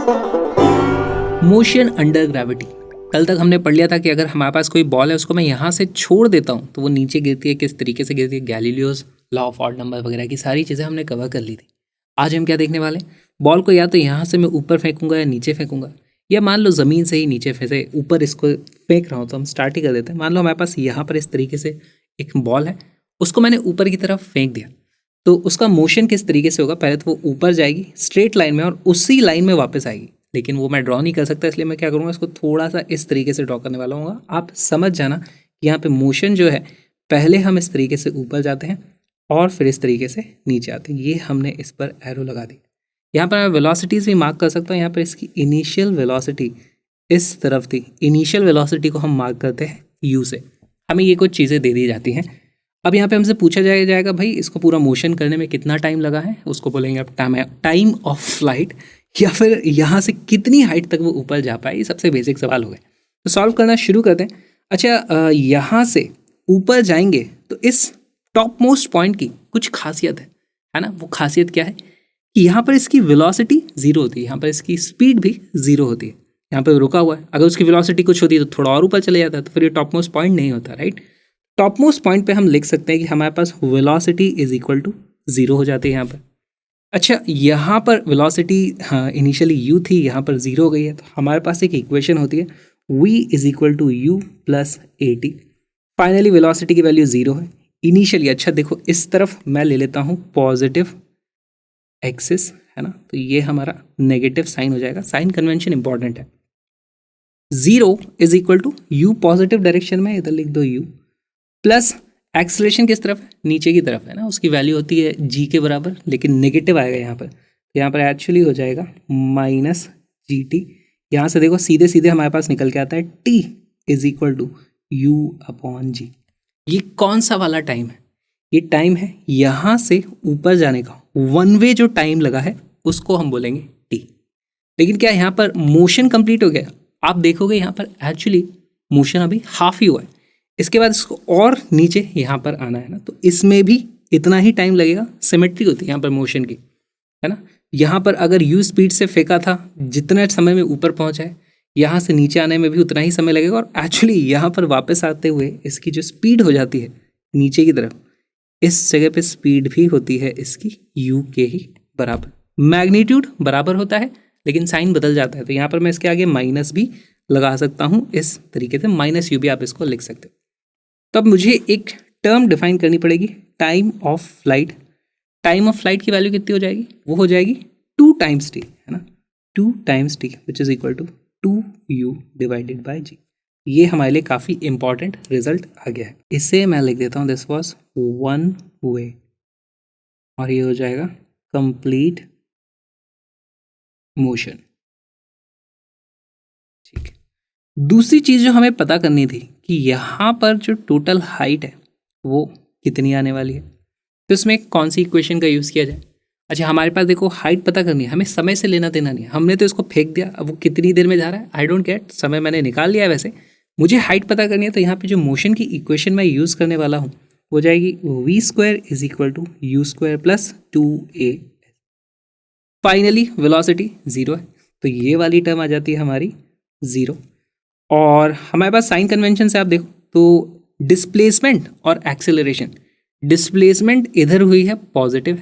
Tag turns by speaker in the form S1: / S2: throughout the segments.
S1: Motion under gravity. कल तक हमने पढ़ लिया था कि अगर हमारे पास कोई बॉल है उसको मैं यहाँ से छोड़ देता हूँ तो वो नीचे गिरती है, किस तरीके से गिरती है, Galileo's law of odd number वगैरह की सारी चीज़ें हमने कवर कर ली थी। आज हम क्या देखने वाले, बॉल को या तो यहाँ से मैं ऊपर फेंकूंगा या नीचे फेंकूंगा, या मान लो ज़मीन से ही नीचे फंसे ऊपर इसको फेंक रहा हूँ। तो हम स्टार्ट ही कर देते हैं। मान लो हमारे पास यहाँ पर इस तरीके से एक बॉल है, उसको मैंने ऊपर की तरफ फेंक दिया, तो उसका मोशन किस तरीके से होगा, पहले तो वो ऊपर जाएगी स्ट्रेट लाइन में और उसी लाइन में वापस आएगी। लेकिन वो मैं ड्रॉ नहीं कर सकता, इसलिए मैं क्या करूँगा, इसको थोड़ा सा इस तरीके से ड्रॉ करने वाला हूँ। आप समझ जाना कि यहाँ पे मोशन जो है, पहले हम इस तरीके से ऊपर जाते हैं और फिर इस तरीके से नीचे आते हैं। ये हमने इस पर एरो लगा दी। यहाँ पर मैं वेलोसिटीज़ भी मार्क कर सकता हूँ। यहाँ पर इसकी इनिशियल वेलोसिटी इस तरफ थी। इनिशियल वेलोसिटी को हम मार्क करते हैं यू से। हमें ये कुछ चीज़ें दे दी जाती हैं। अब यहाँ पे हमसे पूछा जाएगा भाई इसको पूरा मोशन करने में कितना टाइम लगा है, उसको बोलेंगे अब टाइम ऑफ फ्लाइट, या फिर यहाँ से कितनी हाइट तक वो ऊपर जा पाए। ये सबसे बेसिक सवाल हो गए, तो सॉल्व करना शुरू करते हैं। अच्छा, यहाँ से ऊपर जाएंगे तो इस टॉप मोस्ट पॉइंट की कुछ खासियत है ना। वो खासियत क्या है कि यहाँ पर इसकी वेलोसिटी जीरो होती है, यहाँ पर इसकी स्पीड भी जीरो होती है। यहाँ पर रुका हुआ है, अगर उसकी वेलोसिटी कुछ होती है तो थोड़ा और ऊपर चले जाता है, तो फिर ये टॉप मोस्ट पॉइंट नहीं होता, राइट। टॉप मोस्ट पॉइंट पे हम लिख सकते हैं कि हमारे पास velocity is equal to zero हो जाती है यहाँ पर। अच्छा, यहाँ पर वेलोसिटी इनिशियली u थी, यहाँ पर जीरो हो गई है, तो हमारे पास एक इक्वेशन होती है v is equal to u plus a t. Finally velocity की वैल्यू जीरो है इनिशियली। अच्छा देखो, इस तरफ मैं ले लेता हूँ पॉजिटिव एक्सिस, है ना, तो ये हमारा नेगेटिव साइन हो जाएगा। साइन कन्वेंशन इंपॉर्टेंट है। Zero is equal to u positive direction में, इधर लिख दो u, प्लस एक्सेलरेशन किस तरफ है, नीचे की तरफ है ना, उसकी वैल्यू होती है g के बराबर, लेकिन नेगेटिव आएगा यहाँ पर, तो यहाँ पर एक्चुअली हो जाएगा माइनस जी टी। यहाँ से देखो सीधे सीधे हमारे पास निकल के आता है t is equal to U upon G. ये कौन सा वाला टाइम है, ये टाइम है यहाँ से ऊपर जाने का वन वे जो टाइम लगा है उसको हम बोलेंगे t। लेकिन क्या यहाँ पर मोशन कंप्लीट हो गया? आप देखोगे यहाँ पर एक्चुअली मोशन अभी हाफ ही हुआ है। इसके बाद इसको और नीचे यहाँ पर आना है ना, तो इसमें भी इतना ही टाइम लगेगा। सिमेट्री होती है यहाँ पर मोशन की, है ना। यहाँ पर अगर यू स्पीड से फेंका था, जितने समय में ऊपर पहुँचा है, यहाँ से नीचे आने में भी उतना ही समय लगेगा। और एक्चुअली यहाँ पर वापस आते हुए इसकी जो स्पीड हो जाती है नीचे की तरफ, इस जगह पे स्पीड भी होती है इसकी यू के ही बराबर। मैग्नीट्यूड बराबर होता है लेकिन साइन बदल जाता है, तो यहाँ पर मैं इसके आगे माइनस भी लगा सकता हूँ इस तरीके से, माइनस यू भी आप इसको लिख सकते हो। तो अब मुझे एक टर्म डिफाइन करनी पड़ेगी, time of flight. Time of flight की वैल्यू कितनी हो जाएगी, वो हो जाएगी 2 टाइम्स टी, है ना, 2 times T which is equal to 2u divided by G. ये हमारे लिए काफ़ी इंपॉर्टेंट रिजल्ट आ गया है। इसे मैं लिख देता हूँ, दिस वॉज वन वे, और ये हो जाएगा कंप्लीट मोशन। ठीक है, दूसरी चीज़ जो हमें पता करनी थी कि यहाँ पर जो टोटल हाइट है वो कितनी आने वाली है, तो इसमें कौन सी इक्वेशन का यूज़ किया जाए। अच्छा, हमारे पास देखो हाइट पता करनी है, हमें समय से लेना देना नहीं है। हमने तो इसको फेंक दिया, अब वो कितनी देर में जा रहा है आई डोंट केयर, समय मैंने निकाल लिया है। वैसे मुझे हाइट पता करनी है, तो यहाँ पे जो मोशन की इक्वेशन मैं यूज़ करने वाला हूँ वो जाएगी v square is equal to u square plus 2a। Finally velocity zero है, तो ये वाली टर्म आ जाती है हमारी जीरो। और हमारे पास साइन कन्वेंशन से आप देखो तो डिस्प्लेसमेंट और एक्सेलरेशन, डिस्प्लेसमेंट इधर हुई है पॉजिटिव,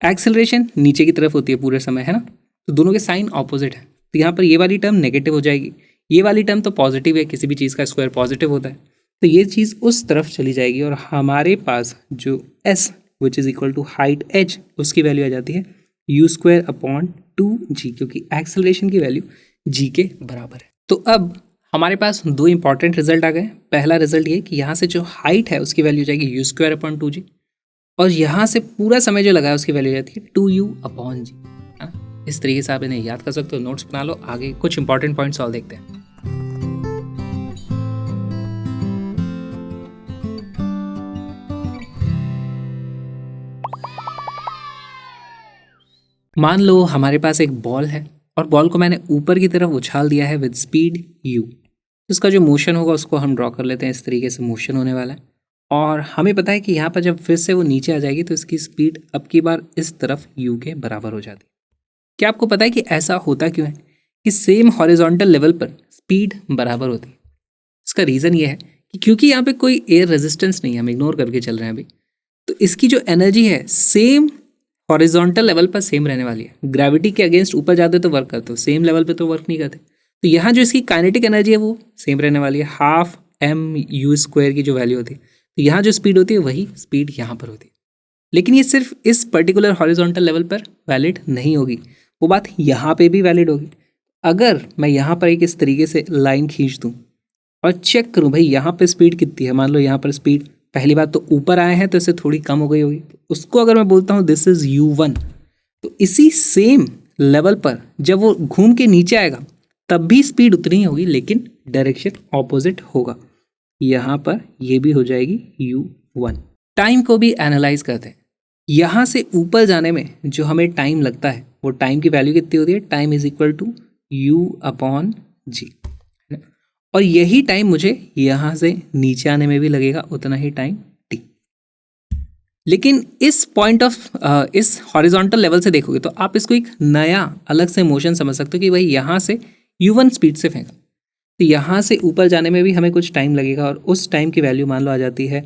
S1: एक्सेलरेशन नीचे की तरफ होती है पूरे समय, है ना, तो दोनों के साइन ऑपोजिट है। तो यहाँ पर ये वाली टर्म नेगेटिव हो जाएगी, ये वाली टर्म तो पॉजिटिव है, किसी भी चीज़ का स्क्वायर पॉजिटिव होता है, तो ये चीज़ उस तरफ चली जाएगी। और हमारे पास जो s which is equal to height h, उसकी वैल्यू आ जाती है यू स्क्वायर अपॉन 2g, क्योंकि एक्सेलरेशन की वैल्यू g के बराबर है। तो अब हमारे पास दो इंपॉर्टेंट रिजल्ट आ गए। पहला रिजल्ट ये कि यहाँ से जो हाइट है उसकी वैल्यू जाएगी यू स्क्वायर अपॉन 2g, और यहाँ से पूरा समय जो लगा है उसकी वैल्यू जाती है 2u अपॉन जी। इस तरीके से आप इन्हें याद कर सकते हो, नोट्स बना लो। आगे कुछ इंपॉर्टेंट पॉइंट्स और देखते हैं। मान लो हमारे पास एक बॉल है और बॉल को मैंने ऊपर की तरफ उछाल दिया है विद स्पीड u। इसका जो मोशन होगा उसको हम ड्रॉ कर लेते हैं, इस तरीके से मोशन होने वाला है। और हमें पता है कि यहाँ पर जब फिर से वो नीचे आ जाएगी तो इसकी स्पीड अब की बार इस तरफ u के बराबर हो जाती है। क्या आपको पता है कि ऐसा होता क्यों है कि सेम हॉरिजॉन्टल लेवल पर स्पीड बराबर होती है? इसका रीज़न ये है कि क्योंकि यहाँ पे कोई एयर रेजिस्टेंस नहीं है, हम इग्नोर करके चल रहे हैं अभी, तो इसकी जो एनर्जी है सेम हॉरिजॉन्टल लेवल पर सेम रहने वाली है। ग्रेविटी के अगेंस्ट ऊपर जाते तो वर्क करते हो, सेम लेवल पे तो वर्क नहीं करते। तो यहाँ जो इसकी काइनेटिक एनर्जी है वो सेम रहने वाली है, हाफ m(u)² की जो वैल्यू होती है। तो यहाँ जो स्पीड होती है वही स्पीड यहाँ पर होती है। लेकिन ये सिर्फ इस पर्टिकुलर हॉरिजॉन्टल लेवल पर वैलिड नहीं होगी, वो बात यहाँ पे भी वैलिड होगी। अगर मैं यहाँ पर एक इस तरीके से लाइन खींच दूँ और चेक करूँ भाई यहाँ पे स्पीड कितनी है, मान लो यहाँ पर स्पीड पहली बात तो ऊपर आए हैं तो इससे थोड़ी कम हो गई होगी, उसको अगर मैं बोलता हूँ दिस इज़ u1, तो इसी सेम लेवल पर जब वो घूम के नीचे आएगा तब भी स्पीड उतनी ही होगी, लेकिन डायरेक्शन ऑपोजिट होगा। यहाँ पर ये भी हो जाएगी u1। टाइम को भी एनालाइज करते हैं। यहाँ से ऊपर जाने में जो हमें टाइम लगता है वो टाइम की वैल्यू कितनी होती है, time is equal to u/g, और यही टाइम मुझे यहाँ से नीचे आने में भी लगेगा, उतना ही टाइम t। लेकिन इस पॉइंट ऑफ इस हॉरिजॉन्टल लेवल से देखोगे तो आप इसको एक नया अलग से मोशन समझ सकते हो कि भाई यहाँ से u1 स्पीड से फेंका, तो यहाँ से ऊपर जाने में भी हमें कुछ टाइम लगेगा, और उस टाइम की वैल्यू मान लो आ जाती है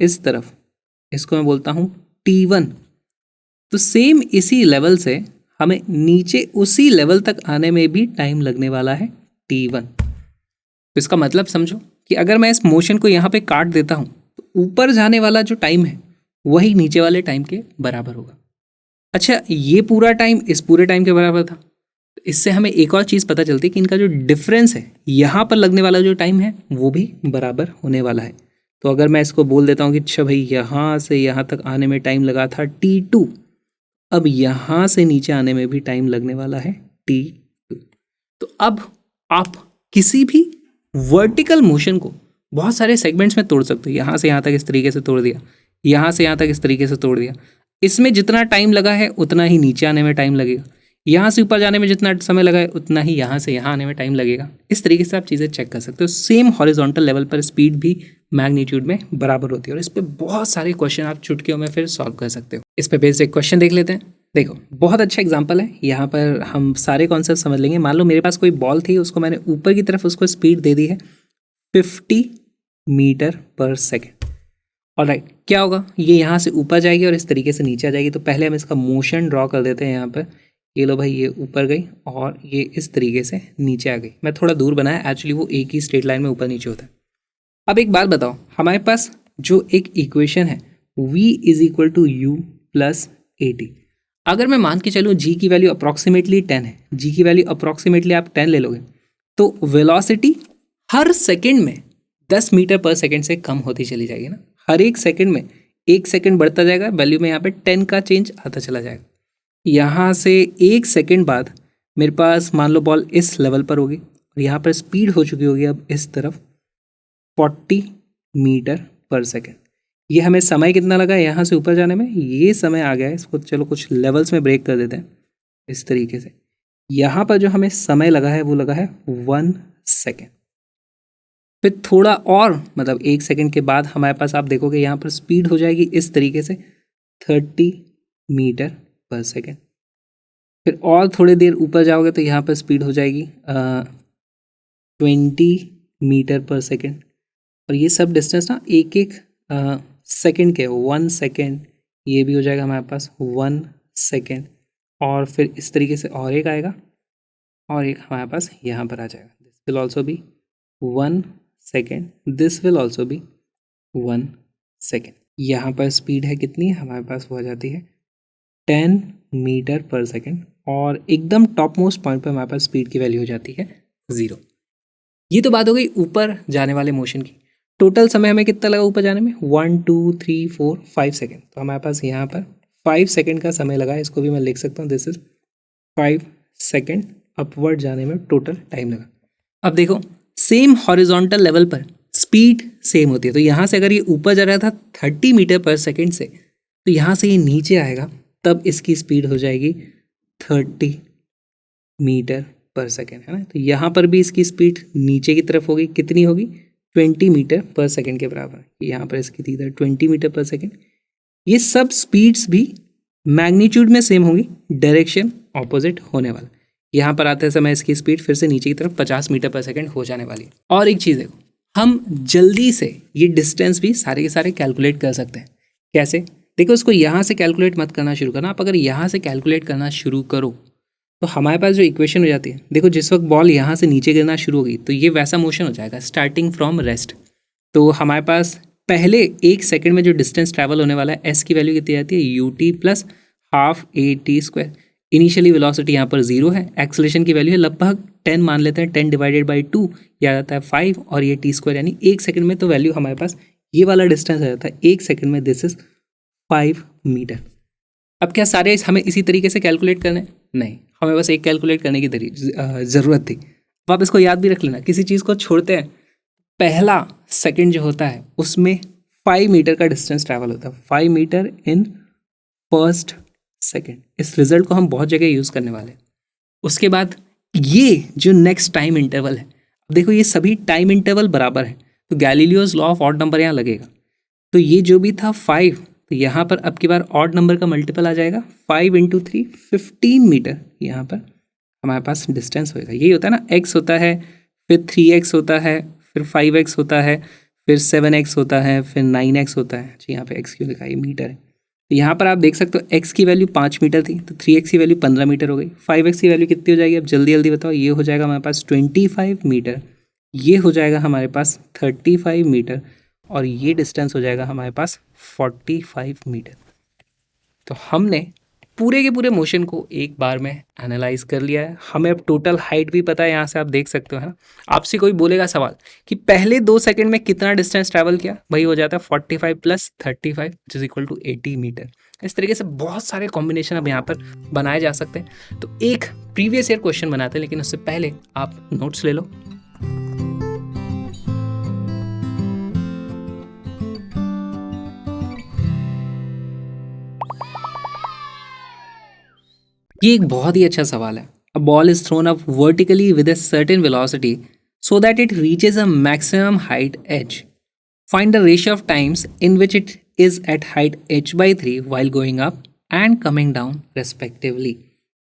S1: इस तरफ, इसको मैं बोलता हूँ t1। तो सेम इसी लेवल से हमें नीचे उसी लेवल तक आने में भी टाइम लगने वाला है t1। तो इसका मतलब समझो कि अगर मैं इस मोशन को यहाँ पे काट देता हूँ तो ऊपर जाने वाला जो टाइम है वही नीचे वाले टाइम के बराबर होगा। अच्छा, ये पूरा टाइम इस पूरे टाइम के बराबर था, तो इससे हमें एक और चीज़ पता चलती है कि इनका जो डिफरेंस है यहाँ पर लगने वाला जो टाइम है वो भी बराबर होने वाला है। तो अगर मैं इसको बोल देता हूँ कि अच्छा भाई यहाँ से यहाँ तक आने में टाइम लगा था t2, अब यहाँ से नीचे आने में भी टाइम लगने वाला है t2। तो अब आप किसी भी वर्टिकल मोशन को बहुत सारे सेगमेंट्स में तोड़ सकते हो। यहाँ से यहाँ तक इस तरीके से तोड़ दिया, यहाँ से यहाँ तक इस तरीके से तोड़ दिया, इसमें जितना टाइम लगा है उतना ही नीचे आने में टाइम लगेगा, यहाँ से ऊपर जाने में जितना समय लगा है उतना ही यहाँ से यहाँ आने में टाइम लगेगा। इस तरीके से आप चीज़ें चेक कर सकते हो। सेम हॉरिजॉन्टल लेवल पर स्पीड भी मैग्नीट्यूड में बराबर होती है, और इस पर बहुत सारे क्वेश्चन आप चुटकियों में फिर सॉल्व कर सकते हो। इस पर बेस्ड एक क्वेश्चन देख लेते हैं। देखो, बहुत अच्छा एग्जाम्पल है, यहाँ पर हम सारे कॉन्सेप्ट समझ लेंगे। मान लो मेरे पास कोई बॉल थी, उसको मैंने ऊपर की तरफ उसको स्पीड दे दी है 50 मीटर पर सेकेंड। ऑलराइट, क्या होगा, ये यहाँ से ऊपर जाएगी और इस तरीके से नीचे आ जाएगी। तो पहले हम इसका मोशन ड्रॉ कर देते हैं। यहाँ पर ये लो भाई, ये ऊपर गई और ये इस तरीके से नीचे आ गई। मैं थोड़ा दूर बनाया, एक्चुअली वो एक ही स्ट्रेट लाइन में ऊपर नीचे होता है। अब एक बात बताओ, हमारे पास जो एक इक्वेशन है v is equal to u plus at, अगर मैं मान के चलूँ g की वैल्यू अप्रॉक्सीमेटली 10 है, g की वैल्यू अप्रॉक्सीमेटली आप 10 ले लोगे, तो वेलोसिटी हर सेकंड में 10 मीटर पर सेकंड से कम होती चली जाएगी ना। हर एक सेकंड में 1 सेकंड बढ़ता जाएगा, वैल्यू में यहाँ पे 10 का चेंज आता चला जाएगा। यहाँ से 1 सेकंड बाद मेरे पास मान लो बॉल इस लेवल पर होगी और यहाँ पर स्पीड हो चुकी होगी अब इस तरफ 40 मीटर पर सेकंड। ये हमें समय कितना लगा यहाँ से ऊपर जाने में, ये समय आ गया है। इसको चलो कुछ लेवल्स में ब्रेक कर देते हैं इस तरीके से। यहाँ पर जो हमें समय लगा है वो लगा है 1 सेकेंड। फिर थोड़ा और मतलब 1 सेकेंड के बाद हमारे पास आप देखोगे यहाँ पर स्पीड हो जाएगी इस तरीके से 30 मीटर पर सेकेंड। फिर और थोड़ी देर ऊपर जाओगे तो यहाँ पर स्पीड हो जाएगी 20 मीटर पर सेकेंड। और ये सब डिस्टेंस ना एक एक सेकेंड के, 1 सेकेंड, ये भी हो जाएगा हमारे पास 1 सेकेंड। और फिर इस तरीके से और एक आएगा और एक हमारे पास यहाँ पर आ जाएगा। This will also be 1 second, this will also be 1 second. यहाँ पर स्पीड है कितनी, हमारे पास वो आ जाती है 10 मीटर पर सेकेंड। और एकदम टॉप मोस्ट पॉइंट पर हमारे पास स्पीड की वैल्यू हो जाती है 0। ये तो बात हो गई ऊपर जाने वाले मोशन की। टोटल समय हमें कितना लगा ऊपर जाने में, 1 2 3 4 5 सेकेंड। तो हमारे पास यहाँ पर 5 सेकेंड का समय लगा, इसको भी मैं लिख सकता हूँ, दिस इज 5 सेकेंड अपवर्ड जाने में टोटल टाइम लगा। अब देखो, सेम हॉरिजॉन्टल लेवल पर स्पीड सेम होती है। तो यहाँ से अगर ये ऊपर जा रहा था 30 मीटर पर सेकेंड से, तो यहाँ से ये नीचे आएगा तब इसकी स्पीड हो जाएगी 30 मीटर पर सेकेंड, है ना। तो यहाँ पर भी इसकी स्पीड नीचे की तरफ होगी, कितनी होगी, 20 मीटर पर सेकेंड के बराबर। यहाँ पर इसकी थी इधर 20 मीटर पर सेकेंड। ये सब स्पीड्स भी मैग्नीट्यूड में सेम होंगी, डायरेक्शन ऑपोजिट होने वाला। यहाँ पर आते समय इसकी स्पीड फिर से नीचे की तरफ 50 मीटर पर सेकेंड हो जाने वाली है। और एक चीज़ देखो, हम जल्दी से ये डिस्टेंस भी सारे के सारे कैलकुलेट कर सकते हैं। कैसे? देखो, इसको यहाँ से कैलकुलेट मत करना शुरू करना। आप अगर यहाँ से कैलकुलेट करना शुरू करो तो हमारे पास जो इक्वेशन हो जाती है, देखो जिस वक्त बॉल यहाँ से नीचे गिरना शुरू होगी तो ये वैसा मोशन हो जाएगा स्टार्टिंग फ्रॉम रेस्ट। तो हमारे पास पहले 1 सेकंड में जो डिस्टेंस ट्रैवल होने वाला है, एस की वैल्यू कितनी आती है, you t plus half A T square. Initially velocity यहाँ पर 0 है, एक्सेलरेशन की वैल्यू है लगभग 10 मान लेते हैं, 10 डिवाइडेड बाई 2 ये आ जाता है 5, और ये टी स्क्वायर यानी 1 सेकंड में तो वैल्यू हमारे पास ये वाला डिस्टेंस आ जाता है 1 सेकंड में, दिस इज 5 मीटर। अब क्या सारे हमें इसी तरीके से कैलकुलेट करने? नहीं, हमें बस एक कैलकुलेट करने की ज़रूरत थी। अब आप इसको याद भी रख लेना, किसी चीज़ को छोड़ते हैं पहला सेकंड जो होता है उसमें 5 मीटर का डिस्टेंस ट्रैवल होता है, 5 मीटर इन फर्स्ट सेकंड। इस रिजल्ट को हम बहुत जगह यूज़ करने वाले हैं। उसके बाद ये जो नेक्स्ट टाइम इंटरवल है, अब देखो ये सभी टाइम इंटरवल बराबर है तो Galileo's law of odd number यहाँ लगेगा। तो ये जो भी था 5, तो यहाँ पर अब की बार ऑड नंबर का मल्टीपल आ जाएगा, 5 इंटू 3 15 मीटर यहाँ पर हमारे पास डिस्टेंस होएगा। यही होता है ना, x होता है, फिर 3x होता है, फिर 5x होता है, फिर 7x होता है, फिर 9x होता है। जी यहाँ पे x क्यों लिखा है, मीटर है। तो यहाँ पर आप देख सकते हो x की वैल्यू 5 मीटर थी तो 3x की वैल्यू 15 मीटर हो गई। 5x की वैल्यू कितनी हो जाएगी, अब जल्दी जल्दी बताओ। ये हो जाएगा हमारे पास 25 मीटर, ये हो जाएगा हमारे पास 35 मीटर, और ये डिस्टेंस हो जाएगा हमारे पास 45 मीटर। तो हमने पूरे के पूरे मोशन को एक बार में एनालाइज कर लिया है। हमें अब टोटल हाइट भी पता है, यहाँ से आप देख सकते हो, है ना। आपसे कोई बोलेगा सवाल कि पहले 2 सेकंड में कितना डिस्टेंस ट्रैवल किया, वही हो जाता है 45 plus 35 which is equal to 80 metre. इस तरीके से बहुत सारे कॉम्बिनेशन अब यहाँ पर बनाए जा सकते हैं। तो एक प्रीवियस ईयर क्वेश्चन बनाते हैं, लेकिन उससे पहले आप नोट्स ले लो। ये एक बहुत ही अच्छा सवाल है। A ball is throne up vertically with a certain velocity so that it reaches a maximum height h. Find the ratio of times in which it is at height h/3 while going up and coming down respectively.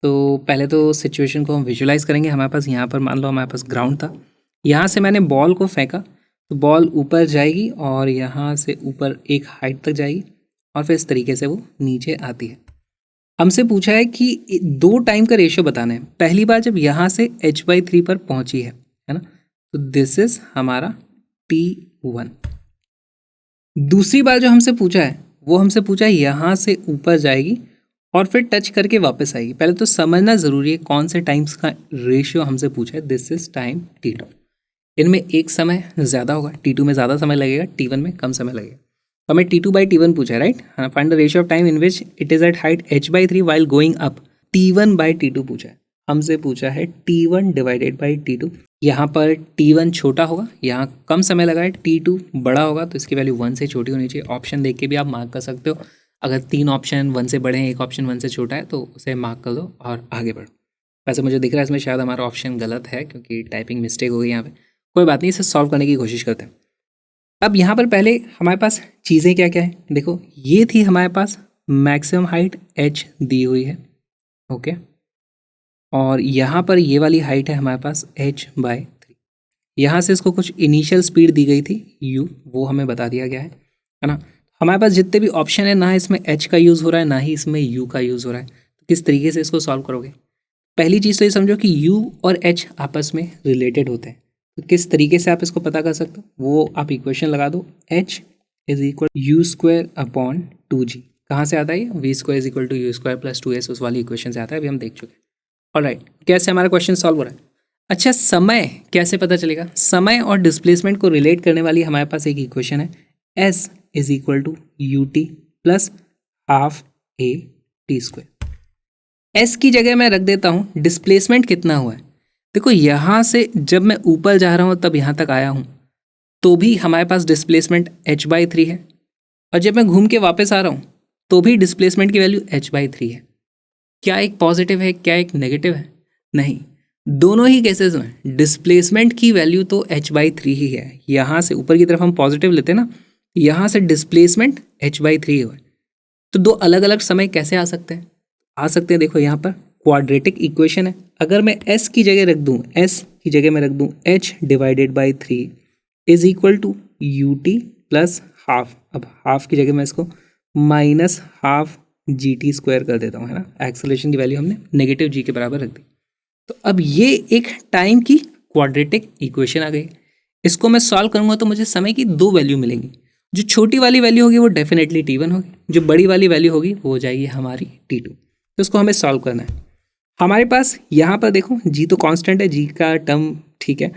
S1: तो पहले तो situation को हम visualise करेंगे। हमारे पास यहाँ पर मान लो हमारे पास ग्राउंड था, यहाँ से मैंने बॉल को फेंका तो बॉल ऊपर जाएगी और यहाँ से ऊपर एक हाइट तक जाएगी और फिर इस तरीके से वो नीचे आती है। हमसे पूछा है कि 2 टाइम का रेशियो बताना है। पहली बार जब यहाँ से h/3 पर पहुँची है ना, तो दिस इज हमारा t1। दूसरी बार जो हमसे पूछा है वो हमसे पूछा है यहाँ से ऊपर जाएगी और फिर टच करके वापस आएगी। पहले तो समझना ज़रूरी है कौन से टाइम्स का रेशियो हमसे पूछा है। This is time t2। इनमें एक समय ज़्यादा होगा, t2 में ज़्यादा समय लगेगा, t1 में कम समय लगेगा। तो हमें t2/t1 पूछा है, राइट। हाँ, find the ratio of time in which it is at height h/3 while going up. t1/t2 पूछा है, हमसे पूछा है t1 डिवाइडेड बाई t2। यहाँ पर t1 छोटा होगा, यहाँ कम समय लगा है, t2 बड़ा होगा तो इसकी वैल्यू 1 से छोटी होनी चाहिए। ऑप्शन देख के भी आप मार्क कर सकते हो। अगर 3 ऑप्शन 1 से बड़े हैं, एक ऑप्शन 1 से छोटा है तो उसे मार्क कर दो और आगे बढ़ो। वैसे मुझे दिख रहा है इसमें शायद हमारा ऑप्शन गलत है क्योंकि टाइपिंग मिस्टेक हो गई यहाँ पे। कोई बात नहीं, इसे सॉल्व करने की कोशिश करते हैं। अब यहाँ पर पहले हमारे पास चीज़ें क्या क्या है, देखो ये थी हमारे पास मैक्सिमम हाइट h दी हुई है, ओके। और यहाँ पर ये वाली हाइट है हमारे पास h/3। यहाँ से इसको कुछ इनिशियल स्पीड दी गई थी u, वो हमें बता दिया गया है ना। हमारे पास जितने भी ऑप्शन है, ना इसमें h का यूज़ हो रहा है ना ही इसमें u का यूज़ हो रहा है। तो किस तरीके से इसको सॉल्व करोगे? पहली चीज़ तो ये समझो कि u और h आपस में रिलेटेड होते हैं। तो किस तरीके से आप इसको पता कर सकते हो, वो आप इक्वेशन लगा दो, h इज इक्वल u²/2g। कहाँ से आता है ये? v² is equal to u² plus 2s, उस वाली इक्वेशन से आता है, अभी हम देख चुके हैं। ऑलराइट, कैसे हमारा क्वेश्चन सॉल्व हो रहा है? अच्छा, समय कैसे पता चलेगा? समय और डिस्प्लेसमेंट को रिलेट करने वाली हमारे पास एक इक्वेशन है, s is equal to ut plus half a t²। s की जगह मैं रख देता हूँ डिस्प्लेसमेंट कितना हुआ है। देखो यहाँ से जब मैं ऊपर जा रहा हूँ तब यहाँ तक आया हूँ तो भी हमारे पास डिस्प्लेसमेंट h/3 है, और जब मैं घूम के वापस आ रहा हूँ तो भी डिस्प्लेसमेंट की वैल्यू h/3 है। क्या एक पॉजिटिव है, क्या एक नेगेटिव है? नहीं, दोनों ही केसेस में डिस्प्लेसमेंट की वैल्यू तो h/3 ही है। यहाँ से ऊपर की तरफ हम पॉजिटिव लेते हैं ना, यहाँ से डिस्प्लेसमेंट h/3 हुआ है। तो 2 अलग अलग समय कैसे आ सकते हैं? देखो यहाँ पर क्वाड्रेटिक इक्वेशन है। अगर मैं s की जगह रख दूँ, s की जगह मैं रख दूँ h divided by 3 is equal to u t plus half. अब हाफ की जगह मैं इसको minus half g t square कर देता हूँ, है ना। एक्सेलरेशन की वैल्यू हमने नेगेटिव जी के बराबर रख दी। तो अब ये एक टाइम की क्वाड्रेटिक इक्वेशन आ गई। इसको मैं सॉल्व करूँगा तो मुझे समय की दो वैल्यू मिलेंगी। जो छोटी वाली वैल्यू होगी वो डेफिनेटली t1 होगी, जो बड़ी वाली वैल्यू होगी वो हो जाएगी हमारी t2। तो इसको हमें सॉल्व करना है। हमारे पास यहाँ पर देखो g तो कांस्टेंट है, g का टर्म ठीक है,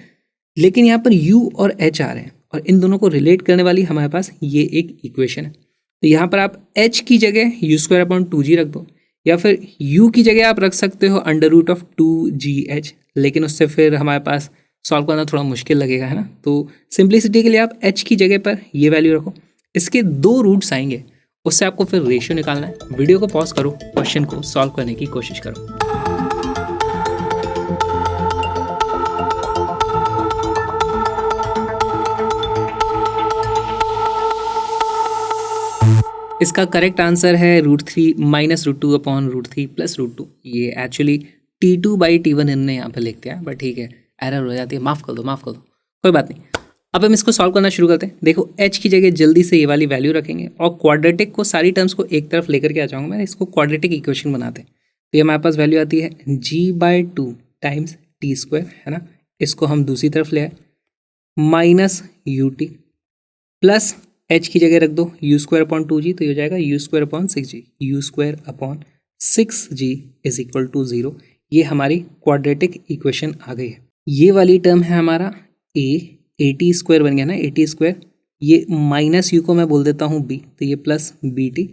S1: लेकिन यहाँ पर u और h आ रहे हैं और इन दोनों को रिलेट करने वाली हमारे पास ये एक इक्वेशन है। तो यहाँ पर आप h की जगह यू स्क्वायर अपॉन 2g रख दो, या फिर u की जगह आप रख सकते हो अंडर रूट ऑफ 2gh, लेकिन उससे फिर हमारे पास सॉल्व करना थोड़ा मुश्किल लगेगा, है ना। तो सिंप्लिसिटी के लिए आप h की जगह पर ये वैल्यू रखो। इसके दो रूट्स आएंगे, उससे आपको फिर रेशियो निकालना है। वीडियो को पॉज करो, क्वेश्चन को सॉल्व करने की कोशिश करो। इसका करेक्ट आंसर है √3 माइनस √2 अपॉन √3 प्लस √2। ये एक्चुअली t2 बाई t1 इनने यहाँ पर लिख दिया, बट ठीक है, एरर हो जाती है, माफ़ कर दो, कोई बात नहीं। अब हम इसको सॉल्व करना शुरू करते हैं। देखो h की जगह जल्दी से ये वाली वैल्यू रखेंगे और क्वाड्रेटिक को, सारी टर्म्स को एक तरफ लेकर के आ जाऊँगा मैं, इसको क्वाड्रेटिक इक्वेशन बनाते हैं। तो ये हमारे पास वैल्यू आती है g/2 टाइम्स टी स्क्वायर, है ना। इसको हम दूसरी तरफ ले आए, minus you t plus h की जगह रख दो यू स्क्वायर अपॉन 2g, तो ये हो जाएगा u square upon 6g, u square upon 6g is equal to 0। ये हमारी क्वाड्रेटिक इक्वेशन आ गई है। ये वाली टर्म है हमारा a टी स्क्वायर बन गया ना, a टी स्क्वायर, ये माइनस यू को मैं बोल देता हूँ b, तो ये plus b t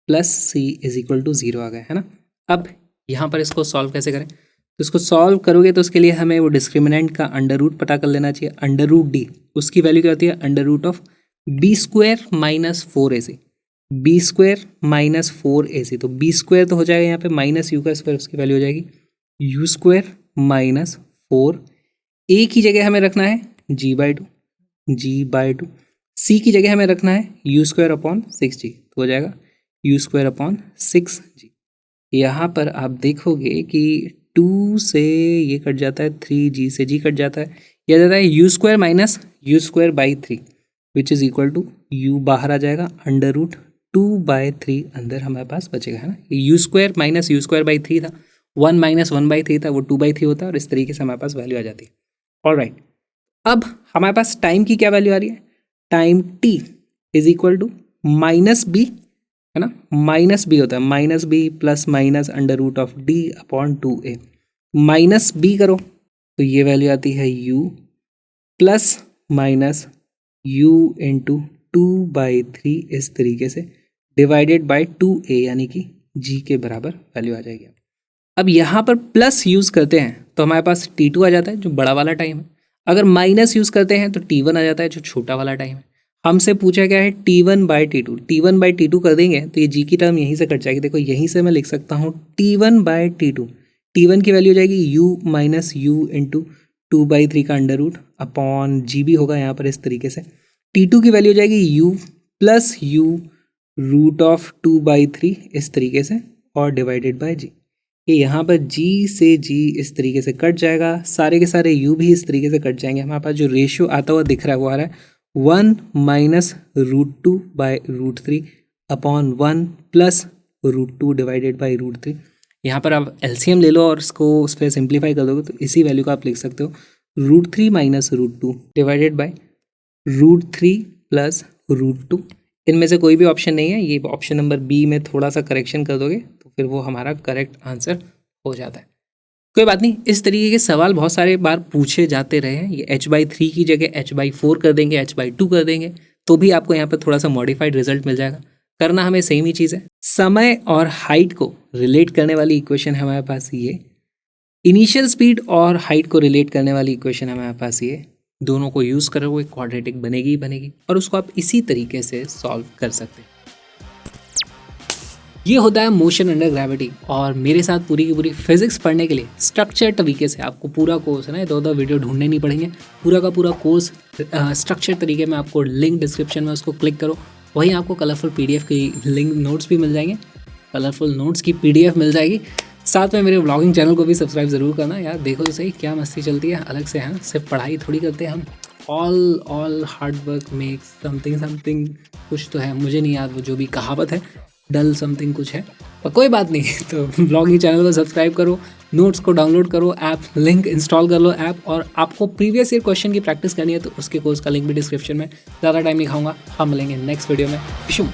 S1: plus c is equal to 0 आ गया, है ना। अब यहाँ पर इसको सॉल्व कैसे करें, तो इसको सॉल्व करोगे तो उसके लिए हमें वो डिस्क्रिमिनेंट का अंडर रूट पता कर लेना चाहिए। अंडर रूट डी, उसकी वैल्यू क्या होती है, under root of b square minus 4ac, b square minus 4ac। तो बी स्क्वायर तो हो जाएगा यहाँ पे माइनस यू का स्क्वायर, उसकी वैल्यू हो जाएगी यू स्क्वायर माइनस 4। ए की जगह हमें रखना है g/2, g/2। सी की जगह हमें रखना है यू स्क्वायर अपॉन 6g, तो हो जाएगा यू स्क्वायर अपॉन 6g। यहाँ पर आप देखोगे कि 2 से ये कट जाता है, 3g से g कट जाता है, यह जाता है u square minus u square by 3 which is equal to u बाहर आ जाएगा, अंडर रूट 2/3 अंदर हमारे पास बचेगा, है ना। You square minus u square by 3 था, 1 माइनस 1/3 था, वो 2/3 होता है, और इस तरीके से हमारे पास वैल्यू आ जाती है। ऑलराइट, अब हमारे पास टाइम की क्या वैल्यू आ रही है, time t is equal to minus b, है ना, माइनस बी होता है, minus b plus minus under root of d upon 2a। Minus b करो तो ये वैल्यू आती है u plus minus u into 2/3 इस तरीके से डिवाइडेड बाई 2a, यानी कि g के बराबर वैल्यू आ जाएगी। अब यहाँ पर प्लस यूज़ करते हैं तो हमारे पास t2 आ जाता है, जो बड़ा वाला टाइम है। अगर माइनस यूज़ करते हैं तो t1 आ जाता है, जो छोटा वाला टाइम है। हमसे पूछा क्या है, t1/t2, t1/t2 कर देंगे तो ये g की टर्म यहीं से कट जाएगी। देखो यहीं से मैं लिख सकता हूँ t1/t2, t1 की वैल्यू हो जाएगी u माइनस यू इंटू 2/3 का अंडर रूट अपॉन जी भी होगा यहाँ पर इस तरीके से। t2 की वैल्यू हो जाएगी u plus u root of 2/3 इस तरीके से और डिवाइडेड बाय g। ये यहाँ पर g से g इस तरीके से कट जाएगा, सारे के सारे u भी इस तरीके से कट जाएंगे। हमारे पास जो रेशियो आता हुआ दिख रहा है वो आ रहा है 1 minus √2/√3 upon 1 plus √2 divided by √3। यहाँ पर आप एलसीएम ले लो और इसको उस पर सिंप्लीफाई कर दोगे तो इसी वैल्यू को आप लिख सकते हो √3 माइनस √2 डिवाइडेड बाई √3 प्लस √2। इनमें से कोई भी ऑप्शन नहीं है, ये ऑप्शन नंबर बी में थोड़ा सा करेक्शन कर दोगे तो फिर वो हमारा करेक्ट आंसर हो जाता है। कोई बात नहीं, इस तरीके के सवाल बहुत सारे बार पूछे जाते रहे हैं। ये h/3 की जगह h/4 कर देंगे, h/2 कर देंगे, तो भी आपको यहाँ पर थोड़ा सा मॉडिफाइड रिजल्ट मिल जाएगा। करना हमें सेम ही चीज़ है। समय और हाइट को रिलेट करने वाली इक्वेशन है हमारे पास ये, इनिशियल स्पीड और हाइट को रिलेट करने वाली इक्वेशन है हमारे पास ये। दोनों को यूज़ करोगे क्वाड्रेटिक बनेगी ही बनेगी, और उसको आप इसी तरीके से सॉल्व कर सकते हैं। ये होता है मोशन अंडर ग्रेविटी, और मेरे साथ पूरी की पूरी फिजिक्स पढ़ने के लिए स्ट्रक्चर तरीके से आपको पूरा कोर्स है ना, इधर उधर वीडियो ढूंढने नहीं पड़ेंगे। पूरा का पूरा कोर्स स्ट्रक्चर तरीके में आपको लिंक डिस्क्रिप्शन में उसको क्लिक करो, वहीं आपको कलरफुल PDF की लिंक नोट्स भी मिल जाएंगे, कलरफुल नोट्स की PDF मिल जाएगी। साथ में मेरे व्लॉगिंग चैनल को भी सब्सक्राइब ज़रूर करना यार। देखो तो सही क्या मस्ती चलती है अलग से, हैं सिर्फ पढ़ाई थोड़ी करते हैं हम। All hard work makes something कुछ तो है, मुझे नहीं याद वो जो भी कहावत है, डल समथिंग कुछ है, पर कोई बात नहीं। तो ब्लॉगिंग चैनल को सब्सक्राइब करो, नोट्स को डाउनलोड करो, ऐप लिंक इंस्टॉल कर लो ऐप, और आपको प्रीवियस ईयर क्वेश्चन की प्रैक्टिस करनी है तो उसके कोर्स का लिंक भी डिस्क्रिप्शन में। ज़्यादा टाइम नहीं खाऊंगा, हम मिलेंगे नेक्स्ट वीडियो में। विशु।